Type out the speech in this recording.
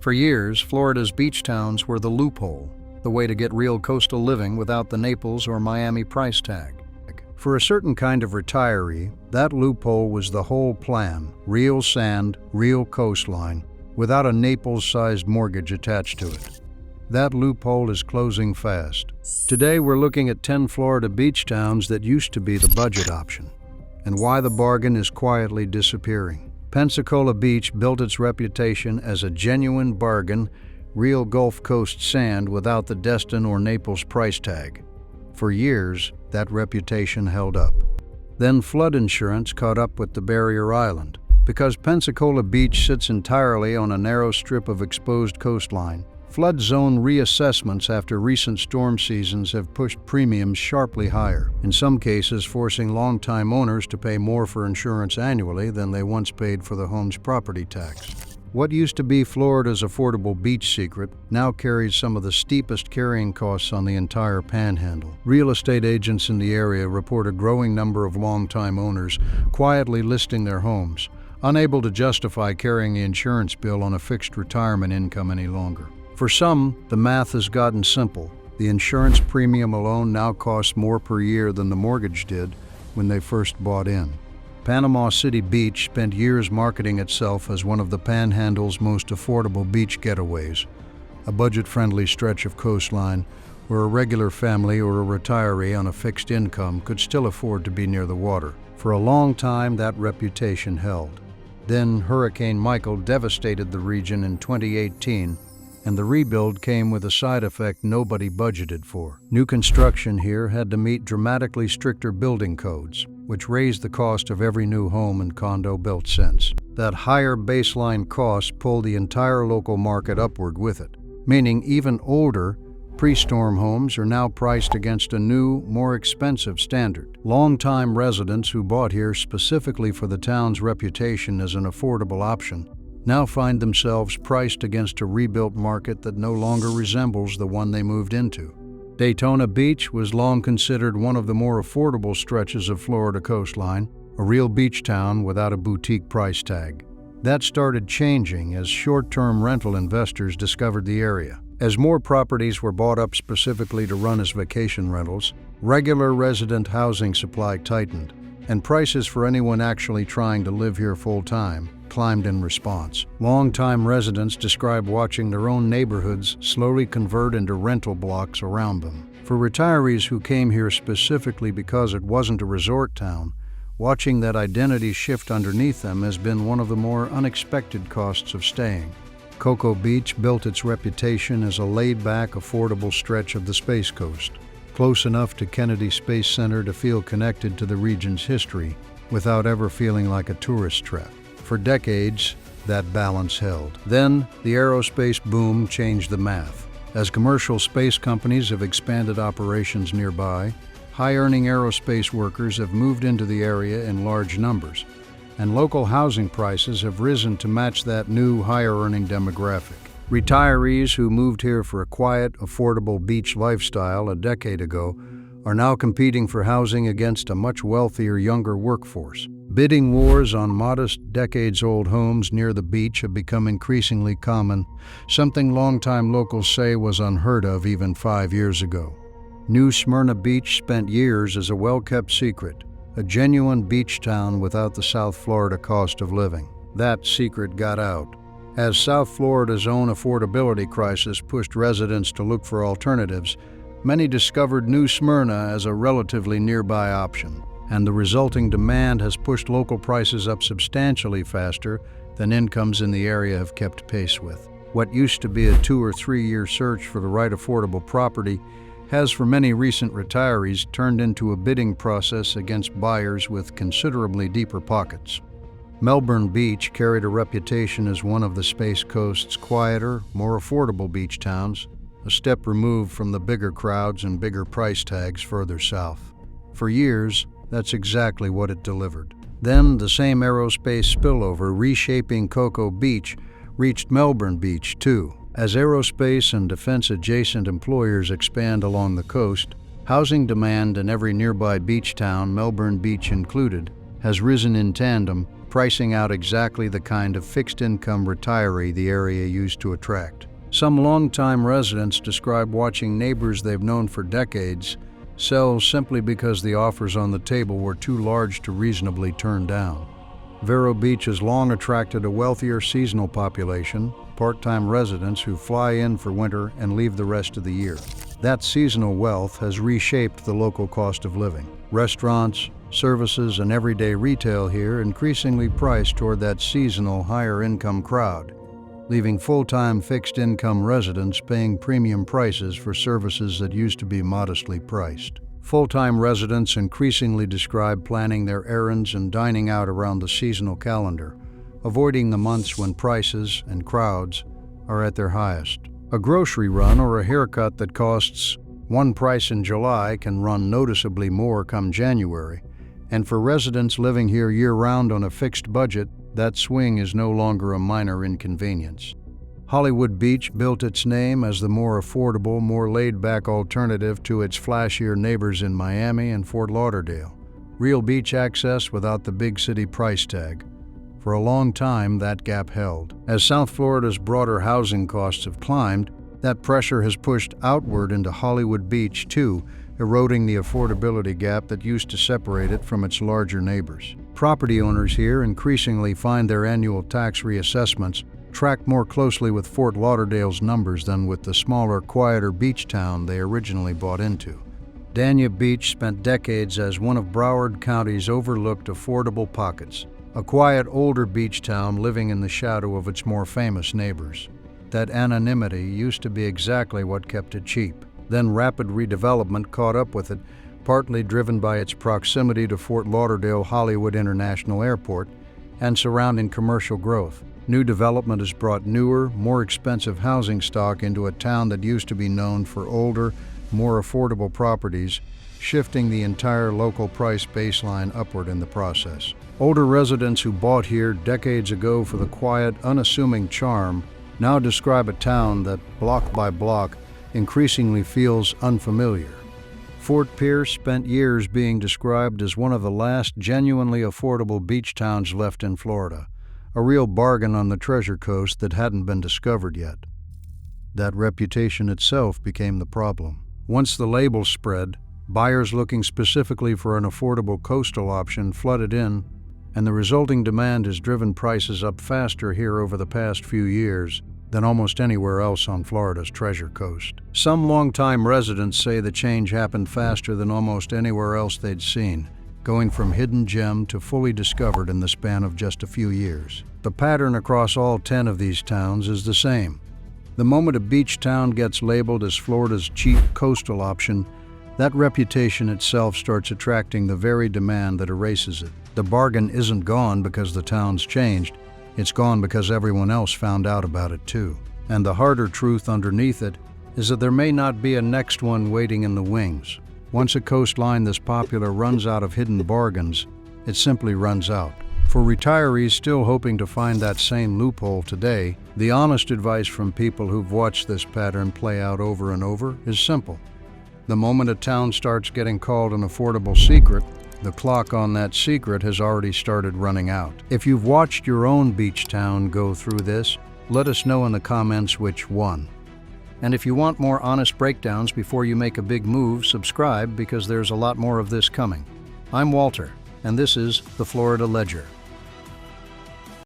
For years, Florida's beach towns were the loophole, the way to get real coastal living without the Naples or Miami price tag. For a certain kind of retiree, that loophole was the whole plan: real sand, real coastline, without a Naples-sized mortgage attached to it. That loophole is closing fast. Today we're looking at 10 Florida beach towns that used to be the budget option, and why the bargain is quietly disappearing. Pensacola Beach built its reputation as a genuine bargain, real Gulf Coast sand without the Destin or Naples price tag. For years, that reputation held up. Then flood insurance caught up with the barrier island. Because Pensacola Beach sits entirely on a narrow strip of exposed coastline, flood zone reassessments after recent storm seasons have pushed premiums sharply higher, in some cases forcing longtime owners to pay more for insurance annually than they once paid for the home's property tax. What used to be Florida's affordable beach secret now carries some of the steepest carrying costs on the entire Panhandle. Real estate agents in the area report a growing number of longtime owners quietly listing their homes, unable to justify carrying the insurance bill on a fixed retirement income any longer. For some, the math has gotten simple. The insurance premium alone now costs more per year than the mortgage did when they first bought in. Panama City Beach spent years marketing itself as one of the Panhandle's most affordable beach getaways, a budget-friendly stretch of coastline where a regular family or a retiree on a fixed income could still afford to be near the water. For a long time, that reputation held. Then Hurricane Michael devastated the region in 2018, and the rebuild came with a side effect nobody budgeted for. New construction here had to meet dramatically stricter building codes, which raised the cost of every new home and condo built since. That higher baseline cost pulled the entire local market upward with it, meaning even older, pre-storm homes are now priced against a new, more expensive standard. Longtime residents who bought here specifically for the town's reputation as an affordable option now find themselves priced against a rebuilt market that no longer resembles the one they moved into. Daytona Beach was long considered one of the more affordable stretches of Florida coastline, a real beach town without a boutique price tag. That started changing as short-term rental investors discovered the area. As more properties were bought up specifically to run as vacation rentals, regular resident housing supply tightened, and prices for anyone actually trying to live here full-time climbed in response. Longtime residents describe watching their own neighborhoods slowly convert into rental blocks around them. For retirees who came here specifically because it wasn't a resort town, watching that identity shift underneath them has been one of the more unexpected costs of staying. Cocoa Beach built its reputation as a laid-back, affordable stretch of the Space Coast, close enough to Kennedy Space Center to feel connected to the region's history without ever feeling like a tourist trap. For decades, that balance held. Then, the aerospace boom changed the math. As commercial space companies have expanded operations nearby, high-earning aerospace workers have moved into the area in large numbers, and local housing prices have risen to match that new, higher-earning demographic. Retirees who moved here for a quiet, affordable beach lifestyle a decade ago are now competing for housing against a much wealthier, younger workforce. Bidding wars on modest, decades-old homes near the beach have become increasingly common, something longtime locals say was unheard of even 5 years ago. New Smyrna Beach spent years as a well-kept secret, a genuine beach town without the South Florida cost of living. That secret got out. As South Florida's own affordability crisis pushed residents to look for alternatives, many discovered New Smyrna as a relatively nearby option, and the resulting demand has pushed local prices up substantially faster than incomes in the area have kept pace with. What used to be a 2 or 3 year search for the right affordable property has, for many recent retirees, turned into a bidding process against buyers with considerably deeper pockets. Melbourne Beach carried a reputation as one of the Space Coast's quieter, more affordable beach towns, a step removed from the bigger crowds and bigger price tags further south. For years, that's exactly what it delivered. Then the same aerospace spillover reshaping Cocoa Beach reached Melbourne Beach too. As aerospace and defense-adjacent employers expand along the coast, housing demand in every nearby beach town, Melbourne Beach included, has risen in tandem, pricing out exactly the kind of fixed-income retiree the area used to attract. Some longtime residents describe watching neighbors they've known for decades sell simply because the offers on the table were too large to reasonably turn down. Vero Beach has long attracted a wealthier seasonal population, part-time residents who fly in for winter and leave the rest of the year. That seasonal wealth has reshaped the local cost of living. Restaurants, services, and everyday retail here increasingly price toward that seasonal higher-income crowd, leaving full-time fixed-income residents paying premium prices for services that used to be modestly priced. Full-time residents increasingly describe planning their errands and dining out around the seasonal calendar, avoiding the months when prices and crowds are at their highest. A grocery run or a haircut that costs one price in July can run noticeably more come January, and for residents living here year-round on a fixed budget, that swing is no longer a minor inconvenience. Hollywood Beach built its name as the more affordable, more laid-back alternative to its flashier neighbors in Miami and Fort Lauderdale. Real beach access without the big city price tag. For a long time, that gap held. As South Florida's broader housing costs have climbed, that pressure has pushed outward into Hollywood Beach too, eroding the affordability gap that used to separate it from its larger neighbors. Property owners here increasingly find their annual tax reassessments track more closely with Fort Lauderdale's numbers than with the smaller, quieter beach town they originally bought into. Dania Beach spent decades as one of Broward County's overlooked affordable pockets, a quiet, older beach town living in the shadow of its more famous neighbors. That anonymity used to be exactly what kept it cheap. Then rapid redevelopment caught up with it, partly driven by its proximity to Fort Lauderdale Hollywood International Airport and surrounding commercial growth. New development has brought newer, more expensive housing stock into a town that used to be known for older, more affordable properties, shifting the entire local price baseline upward in the process. Older residents who bought here decades ago for the quiet, unassuming charm now describe a town that, block by block, increasingly feels unfamiliar. Fort Pierce spent years being described as one of the last genuinely affordable beach towns left in Florida, a real bargain on the Treasure Coast that hadn't been discovered yet. That reputation itself became the problem. Once the label spread, buyers looking specifically for an affordable coastal option flooded in, and the resulting demand has driven prices up faster here over the past few years than almost anywhere else on Florida's Treasure Coast. Some longtime residents say the change happened faster than almost anywhere else they'd seen, going from hidden gem to fully discovered in the span of just a few years. The pattern across all 10 of these towns is the same. The moment a beach town gets labeled as Florida's cheap coastal option, that reputation itself starts attracting the very demand that erases it. The bargain isn't gone because the town's changed. It's gone because everyone else found out about it too. And the harder truth underneath it is that there may not be a next one waiting in the wings. Once a coastline this popular runs out of hidden bargains, it simply runs out. For retirees still hoping to find that same loophole today, the honest advice from people who've watched this pattern play out over and over is simple. The moment a town starts getting called an affordable secret, the clock on that secret has already started running out. If you've watched your own beach town go through this, let us know in the comments which one. And if you want more honest breakdowns before you make a big move, subscribe because there's a lot more of this coming. I'm Walter, and this is the Florida Ledger.